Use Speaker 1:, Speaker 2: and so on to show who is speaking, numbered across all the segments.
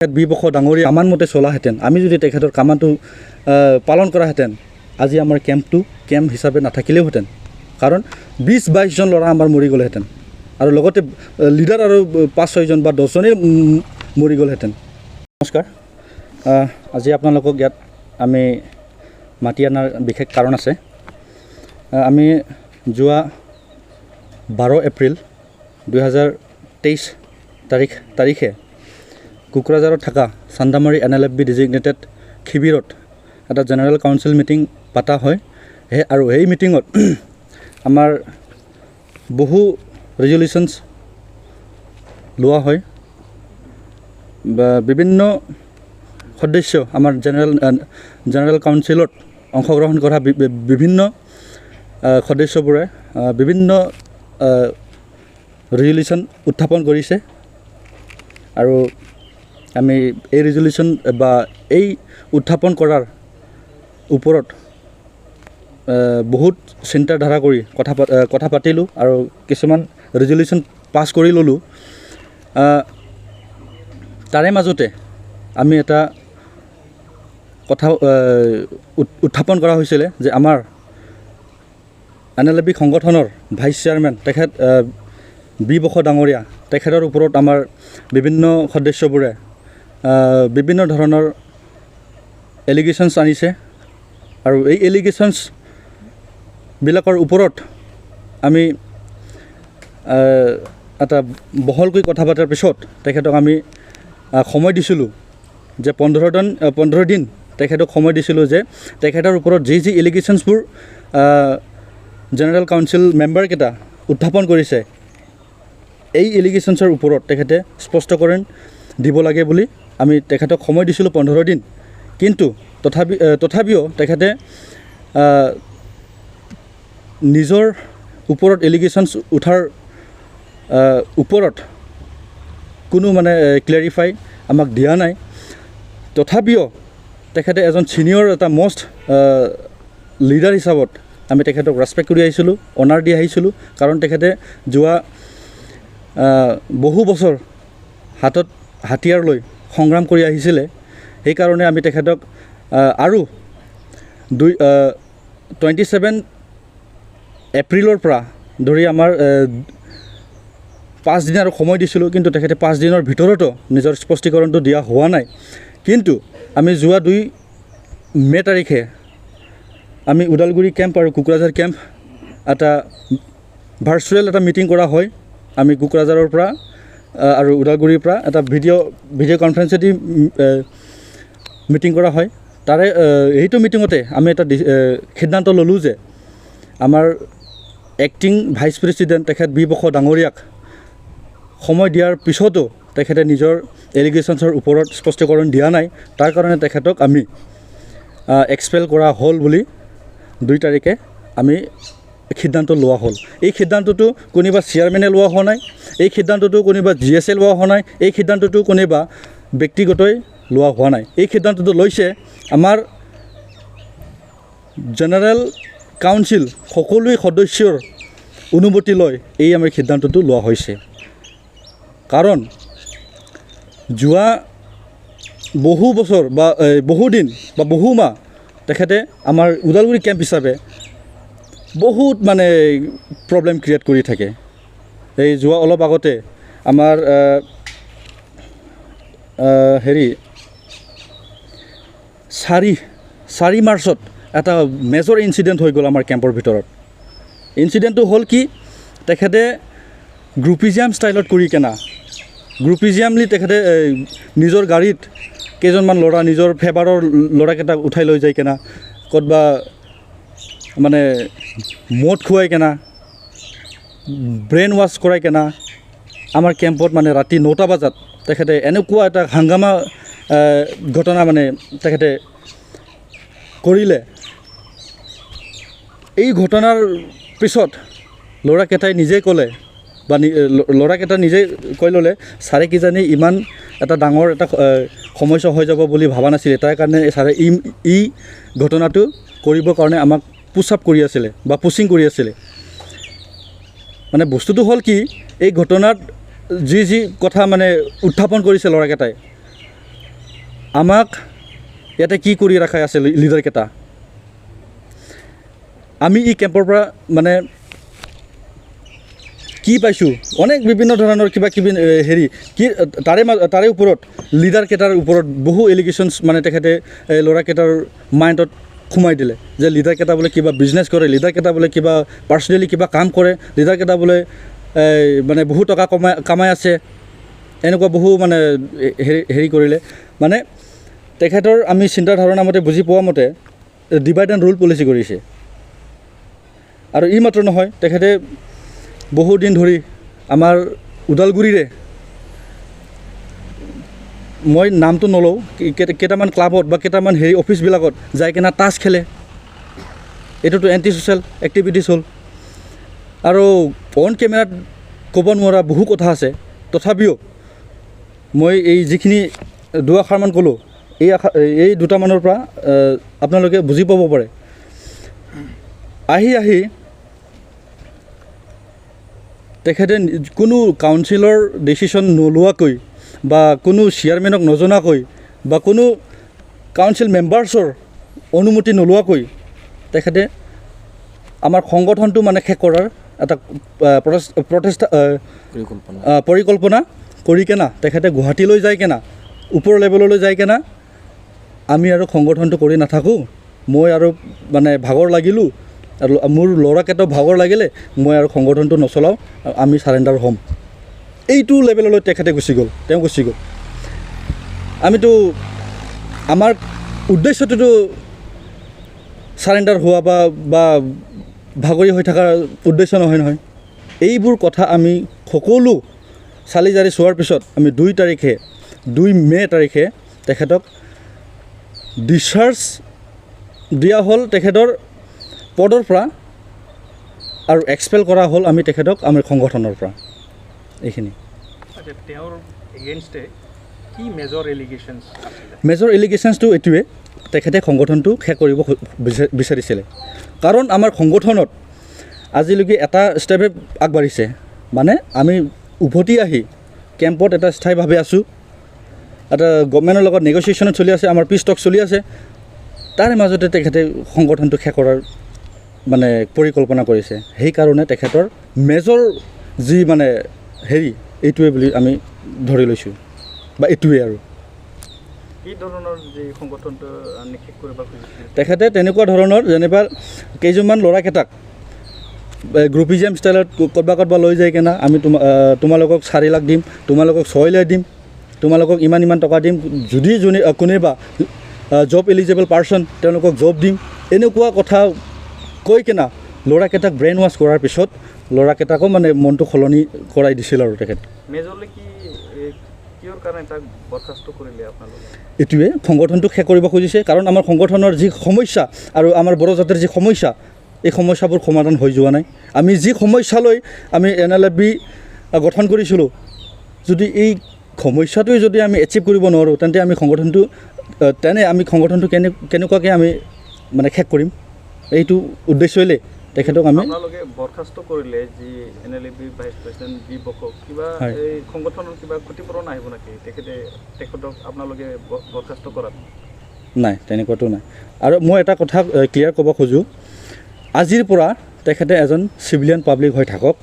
Speaker 1: বিপক্ষ ডাঙৰীয়া কামান মতে চলাহেঁতেন, আমি যদি তেখেতৰ কামানটো পালন কৰাহেঁতেন, আজি আমাৰ কেম্প হিচাপে নাথাকিলেওহেঁতেন। কাৰণ 20-22 জন ল'ৰা আমাৰ মৰি গ'লেহেঁতেন আৰু লগতে লিডাৰ আৰু 5-6 জন বা 10 জনেই মৰি গ'লহেঁতেন। নমস্কাৰ, আজি আপোনালোকক ইয়াত আমি মাতি অনাৰ বিশেষ কাৰণ আছে। আমি যোৱা 12 এপ্ৰিল 2023 তাৰিখে কোকৰাঝাৰত থকা চান্দামাৰী NLFB ডিজিগনেটেড শিবিৰত এটা জেনেৰেল কাউন্সিল মিটিং পতা হয় আৰু এই মিটিঙত আমাৰ বহু ৰেজলিউশ্যনছ লোৱা হয়। বিভিন্ন সদস্য আমাৰ জেনেৰেল কাউন্সিলত অংশগ্ৰহণ কৰা বিভিন্ন সদস্যবোৰে বিভিন্ন ৰেজলিউশ্যন উত্থাপন কৰিছে আৰু আমি এই ৰেজলিউশ্যন বা এই উত্থাপন কৰাৰ ওপৰত বহুত চিন্তাধাৰা কৰি কথা পাতিলোঁ আৰু কিছুমান ৰেজলিউশ্যন পাছ কৰি ল'লোঁ। তাৰে মাজতে আমি এটা কথা উত্থাপন কৰা হৈছিলে যে আমাৰ NLFB সংগঠনৰ ভাইচ চেয়াৰমেন তেখেত বিপক্ষ ডাঙৰীয়া, তেখেতৰ ওপৰত আমাৰ বিভিন্ন সদস্যবোৰে বিভিন্ন ধৰণৰ এলিগেশ্যনছ আনিছে আৰু এই এলিগেশ্যনছবিলাকৰ ওপৰত আমি এটা বহলকৈ কথা পতাৰ পিছত তেখেতক আমি সময় দিছিলোঁ যে 15 দিন তেখেতক সময় দিছিলোঁ যে তেখেতৰ ওপৰত যি এলিগেশ্যনছবোৰ জেনেৰেল কাউন্সিল মেম্বাৰকেইটা উত্থাপন কৰিছে, এই এলিগেশ্যনছৰ ওপৰত তেখেতে স্পষ্টীকৰণ দিব লাগে বুলি আমি তেখেতক সময় দিছিলোঁ 15 দিন। কিন্তু তথাপিও তেখেতে নিজৰ ওপৰত এলিগেশ্যনছ উঠাৰ ওপৰত কোনো ক্লেৰিফাই আমাক দিয়া নাই। তথাপিও তেখেতে এজন ছিনিয়ৰ এটা মষ্ট লিডাৰ হিচাপত আমি তেখেতক ৰেচপেক্ট কৰি আহিছিলোঁ, অনাৰ দি আহিছিলোঁ। কাৰণ তেখেতে যোৱা বহু বছৰ হাতত হাতিয়াৰ লৈ সংগ্ৰাম কৰি আহিছিলে। সেইকাৰণে আমি তেখেতক আৰু 27 এপ্ৰিলৰ পৰা ধৰি আমাৰ 5 দিন আৰু সময় দিছিলোঁ, কিন্তু তেখেতে 5 দিনৰ ভিতৰতো নিজৰ স্পষ্টীকৰণটো দিয়া হোৱা নাই। কিন্তু আমি যোৱা 2 মে তাৰিখে আমি ওদালগুৰি কেম্প আৰু কোকৰাঝাৰ কেম্প এটা ভাৰ্চুৱেল এটা মিটিং কৰা হয়। আমি কোকৰাঝাৰৰ পৰা আৰু ওদালগুৰিৰ পৰা এটা ভিডিঅ' কনফাৰেন্সেদি মিটিং কৰা হয়। তাৰে এইটো মিটিঙতে আমি এটা সিদ্ধান্ত ল'লোঁ যে আমাৰ এক্টিং ভাইচ প্ৰেছিডেণ্ট তেখেত বিপক্ষ ডাঙৰীয়াক সময় দিয়াৰ পিছতো তেখেতে নিজৰ এলিগেশ্যনছৰ ওপৰত স্পষ্টীকৰণ দিয়া নাই। তাৰ কাৰণে তেখেতক আমি এক্সপেল কৰা হ'ল বুলি 2 তাৰিখে আমি সিদ্ধান্ত লোৱা হ'ল। এই সিদ্ধান্তটো কোনোবা চেয়াৰমেনে লোৱা হোৱা নাই, এই সিদ্ধান্তটো কোনোবা GSA লোৱা হোৱা নাই, এই সিদ্ধান্তটো কোনোবা ব্যক্তিগতই লোৱা হোৱা নাই। এই সিদ্ধান্তটো লৈছে আমাৰ জেনেৰেল কাউন্সিল সকলোৱে সদস্যৰ অনুমতি লৈ এই আমাৰ সিদ্ধান্তটো লোৱা হৈছে। কাৰণ যোৱা বহু বছৰ বা বহুদিন বা বহু মাহ তেখেতে আমাৰ ওদালগুৰি কেম্প হিচাপে বহুত প্ৰব্লেম ক্ৰিয়েট কৰি থাকে। এই যোৱা অলপ আগতে আমাৰ 4 মাৰ্চত এটা মেজৰ ইনচিডেণ্ট হৈ গ'ল আমাৰ কেম্পৰ ভিতৰত। ইনচিডেণ্টটো হ'ল কি, তেখেতে গ্ৰুপিজিয়াম ষ্টাইলত কৰি গ্ৰুপিজিয়ামলি তেখেতে নিজৰ গাড়ীত কেইজনমান ল'ৰা, নিজৰ ফেভাৰৰ ল'ৰাকেইটাক উঠাই লৈ যায় ক'তবা মদ খুৱাই ব্ৰেইন ৱাছ কৰাই আমাৰ কেম্পত ৰাতি 9টা বজাত তেখেতে এনেকুৱা এটা হাংগামা ঘটনা তেখেতে কৰিলে। এই ঘটনাৰ পিছত ল'ৰাকেইটাই নিজে ক'লে বা ল'ৰাকেইটা নিজে কৈ ল'লে, ছাৰে কিজানি ইমান এটা ডাঙৰ এটা সমস্যা হৈ যাব বুলি ভবা নাছিলে। তাৰ কাৰণে ছাৰে এই ঘটনাটো কৰিবৰ কাৰণে আমাক পুছ আপ কৰি আছিলে বা পুচিং কৰি আছিলে। বস্তুটো হ'ল কি, এই ঘটনাত যি কথা উত্থাপন কৰিছে ল'ৰাকেইটাই, আমাক ইয়াতে কি কৰি ৰাখাই আছে লিডাৰকেইটা আমি এই কেম্পৰ পৰা মানে কি পাইছোঁ অনেক বিভিন্ন ধৰণৰ কিবা কিবি হেৰি কি তাৰে ওপৰত লিডাৰকেইটাৰ ওপৰত বহু এলিগেশ্যনছ মানে তেখেতে ল'ৰাকেইটাৰ মাইণ্ডত সোমাই দিলে যে লিডাৰকেইটা বোলে কিবা বিজনেছ কৰে লিডাৰকেইটা বোলে কিবা পাৰ্চনেলি কিবা কাম কৰে লিডাৰকেইটা বোলে মানে বহু টকা কামাই আছে এনেকুৱা বহু মানে হেৰি কৰিলে মানে তেখেতৰ আমি চিন্তাধাৰণা মতে বুজি পোৱা মতে ডিভাইড এণ্ড ৰুল পলিচি কৰিছে আৰু ই মাত্ৰ নহয় তেখেতে বহুদিন ধৰি আমাৰ ওদালগুৰিৰে মই নামটো নলওঁ কেইটামান ক্লাবত বা কেইটামান হেৰি অফিচবিলাকত যাই কিনে তাছ খেলে এইটোতো এণ্টি ছ'চিয়েল এক্টিভিটিছ হ'ল আৰু অন কেমেৰাত ক'ব নোৱাৰা বহু কথা আছে তথাপিও মই এই যিখিনি দুআষাৰমান ক'লোঁ এই দুটামানৰ পৰা আপোনালোকে বুজি পাব পাৰে আহি তেখেতে কোনো কাউন্সিলৰ ডিচিশ্যন নোলোৱাকৈ বা কোনো চেয়াৰমেনক নজনাকৈ বা কোনো কাউন্সিল মেম্বাৰ্ছৰ অনুমতি নোলোৱাকৈ তেখেতে আমাৰ সংগঠনটো মানে শেষ কৰাৰ এটা পৰিকল্পনা কৰি কেনা তেখেতে গুৱাহাটীলৈ যায় কেনা ওপৰ লেভেললৈ যায় কেনা আমি আৰু সংগঠনটো কৰি নাথাকোঁ মই আৰু মানে ভাগৰ লাগিলোঁ আৰু মোৰ ল'ৰাকেইটাও ভাগৰ লাগিলে মই আৰু সংগঠনটো নচলাওঁ আমি চাৰেণ্ডাৰ হ'ম এইটো লেভেললৈ তেখেতে গুচি গ'ল তেওঁ গুচি গ'ল আমিতো আমাৰ উদ্দেশ্যটোতো চাৰেণ্ডাৰ হোৱা বা ভাগৰি হৈ থকাৰ উদ্দেশ্য নহয় এইবোৰ কথা আমি সকলো চালি জাৰি চোৱাৰ পিছত আমি 2 মে' তাৰিখে তেখেতক ডিছচাৰ্জ দিয়া হ'ল তেখেতৰ পদৰ পৰা আৰু এক্সপেল কৰা হ'ল আমি তেখেতক আমাৰ সংগঠনৰ পৰা এইখিনি
Speaker 2: তেওঁৰ এগেইনষ্টে কি
Speaker 1: মেজৰ এলিগেশ্যনছটো এইটোৱে তেখেতে সংগঠনটো শেষ কৰিব বিচাৰিছিলে কাৰণ আমাৰ সংগঠনত আজিলৈকে এটা ষ্টেপে আগবাঢ়িছে মানে আমি উভতি আহি কেম্পত এটা স্থায়ীভাৱে আছোঁ এটা গভৰ্ণমেণ্টৰ লগত নেগচিয়েশ্যনত চলি আছে আমাৰ পিছ টক চলি আছে তাৰে মাজতে তেখেতে সংগঠনটো শেষ কৰাৰ মানে পৰিকল্পনা কৰিছে সেইকাৰণে তেখেতৰ মেজৰ যি মানে হেৰি এইটোৱে বুলি আমি ধৰি লৈছোঁ বা এইটোৱে আৰু
Speaker 2: কি ধৰণৰ যি সংগঠনটো নিষেধ কৰিব খুজিছিল
Speaker 1: তেখেতে তেনেকুৱা ধৰণৰ যেনিবা কেইজনমান ল'ৰাকেইটাক গ্ৰুপিজিয়াম ষ্টাইলত ক'ৰবাত লৈ যায় কিনে আমি তোমালোকক 4 লাখ দিম তোমালোকক 6 লাখ দিম তোমালোকক ইমান টকা দিম যদি কোনোবা জব এলিজিবল পাৰ্চন তেওঁলোকক জব দিম এনেকুৱা কথা কৈ কিনা ল'ৰাকেইটাক ব্ৰেইন ৱাছ কৰাৰ পিছত ল'ৰাকেইটাকো মানে মনটো সলনি কৰাই দিছিল আৰু তেখেত
Speaker 2: মেজৰলি কিহৰ কাৰণে তাক বৰখাস্ত কৰিলে আপোনালোকে
Speaker 1: এইটোৱে সংগঠনটো শেষ কৰিব খুজিছে কাৰণ আমাৰ সংগঠনৰ যি সমস্যা আৰু আমাৰ বড়ো জাতিৰ যি সমস্যা এই সমস্যাবোৰ সমাধান হৈ যোৱা নাই আমি যি সমস্যালৈ আমি NLFB গঠন কৰিছিলোঁ যদি এই সমস্যাটোৱে যদি আমি এচিভ কৰিব নোৱাৰোঁ তেন্তে আমি সংগঠনটো কেনেকুৱাকৈ আমি মানে শেষ কৰিম এইটো উদ্দেশ্যলৈ তেখেতক আমি
Speaker 2: আপোনালোকে বৰখাস্ত কৰিলে যি NLFB ভাইচ প্ৰেচিডেণ্ট বি বকক কিবা এই সংগঠনৰ কিবা ক্ষতিপূৰণ আহিব নেকি তেখেতক আপোনালোকে বৰখাস্ত কৰাত
Speaker 1: নাই তেনেকুৱাটো নাই আৰু মই এটা কথা ক্লিয়াৰ ক'ব খোজোঁ আজিৰ পৰা তেখেতে এজন চিভিলিয়ান পাব্লিক হৈ থাকক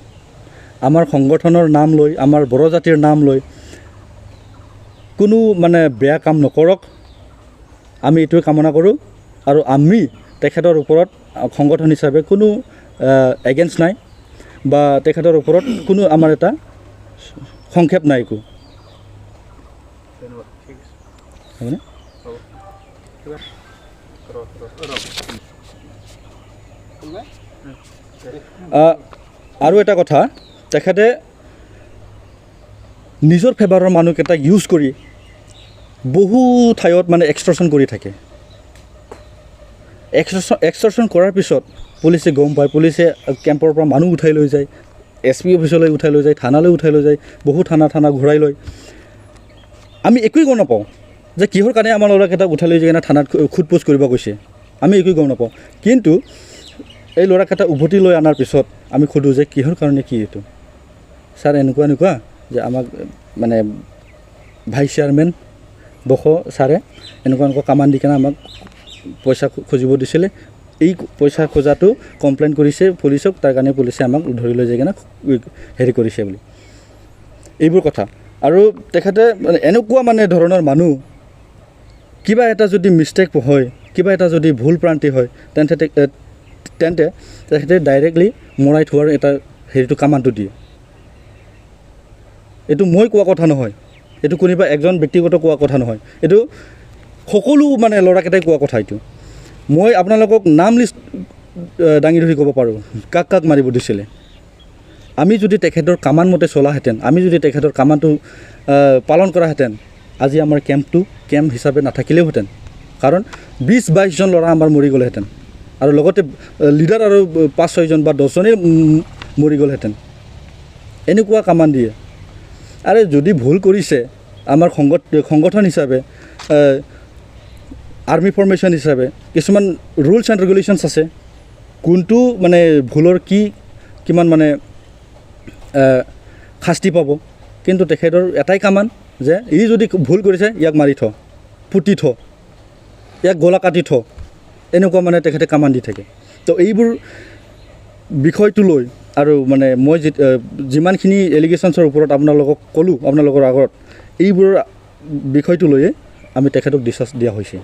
Speaker 1: আমাৰ সংগঠনৰ নাম লৈ আমাৰ বড়ো জাতিৰ নাম লৈ কোনো মানে বেয়া কাম নকৰক আমি এইটোৱে কামনা কৰোঁ আৰু আমি তেখেতৰ ওপৰত সংগঠন হিচাপে কোনো এগেইনষ্ট নাই বা তেখেতৰ ওপৰত কোনো আমাৰ এটা সংক্ষেপ নাই একো হয়নে আৰু এটা কথা তেখেতে নিজৰ ফেভাৰৰ মানুহকেইটাক ইউজ কৰি বহু ঠাইত মানে এক্সটৰ্চন কৰি থাকে এক্সটৰ্চন কৰাৰ পিছত পুলিচে গম পায় পুলিচে কেম্পৰ পৰা মানুহ উঠাই লৈ যায় SP অফিচলৈ উঠাই লৈ যায় থানালৈ উঠাই লৈ যায় বহু থানা ঘূৰাই লয় আমি একোৱেই গম নাপাওঁ যে কিহৰ কাৰণে আমাৰ ল'ৰাকেইটাক উঠাই লৈ যায় কিনে থানাত সোধপোছ কৰিব গৈছে আমি একোৱেই গম নাপাওঁ কিন্তু এই ল'ৰাকেইটা উভতি লৈ অনাৰ পিছত আমি সোধোঁ যে কিহৰ কাৰণে কি এইটো ছাৰ এনেকুৱা যে আমাক মানে ভাইচ চেয়াৰমেন বস ছাৰে এনেকুৱা কামান দি কেনে আমাক পইচা খুজিব দিছিলে। এই পইচা খোজাটো কমপ্লেইন কৰিছে পুলিচক, তাৰ কাৰণে পুলিচে আমাক ধৰি লৈ যাই কেনে হেৰি কৰিছে বুলি এইবোৰ কথা। আৰু তেখেতে এনেকুৱা মানে ধৰণৰ মানুহ, কিবা এটা যদি মিষ্টেক হয়, কিবা এটা যদি ভুল প্ৰান্তি হয়, তেন্তে তেখেতে ডাইৰেক্টলি মৰাই থোৱাৰ এটা হেৰিটো কামানটো দিয়ে। এইটো মই কোৱা কথা নহয়, এইটো কোনোবা একজন ব্যক্তিগত কোৱা কথা নহয়, এইটো সকলো মানে ল'ৰাকেইটাই কোৱা কথা। এইটো মই আপোনালোকক নাম লিষ্ট দাঙি ধৰি ক'ব পাৰোঁ কাক কাক মাৰিব দিছিলে। আমি যদি তেখেতৰ কামান মতে চলাহেঁতেন, আমি যদি তেখেতৰ কামানটো পালন কৰাহেঁতেন, আজি আমাৰ কেম্প হিচাপে নাথাকিলেওহেঁতেন। কাৰণ 20-22জন ল'ৰা আমাৰ মৰি গ'লেহেঁতেন, আৰু লগতে লিডাৰ আৰু 5-6জন বা 10জনেই মৰি গ'লহেঁতেন। এনেকুৱা কামান দিয়ে। আৰু যদি ভুল কৰিছে আমাৰ সংগঠন হিচাপে, আৰ্মি ফৰ্মেশ্যন হিচাপে কিছুমান ৰুলছ এণ্ড ৰেগুলেশ্যনছ আছে, কোনটো মানে ভুলৰ কিমান মানে শাস্তি পাব। কিন্তু তেখেতৰ এটাই কামান যে ই যদি ভুল কৰিছে ইয়াক মাৰি থ, পুতি থ, ইয়াক গলা কাটি থ, এনেকুৱা মানে তেখেতে কামান দি থাকে। তো এইবোৰ বিষয়টো লৈ আৰু মানে মই যিমানখিনি এলিগেশ্যনছৰ ওপৰত আপোনালোকক ক'লোঁ আপোনালোকৰ আগত, এইবোৰ বিষয়টো লৈয়ে আমি তেখেতক ডিছচাৰ্জ দিয়া হৈছে।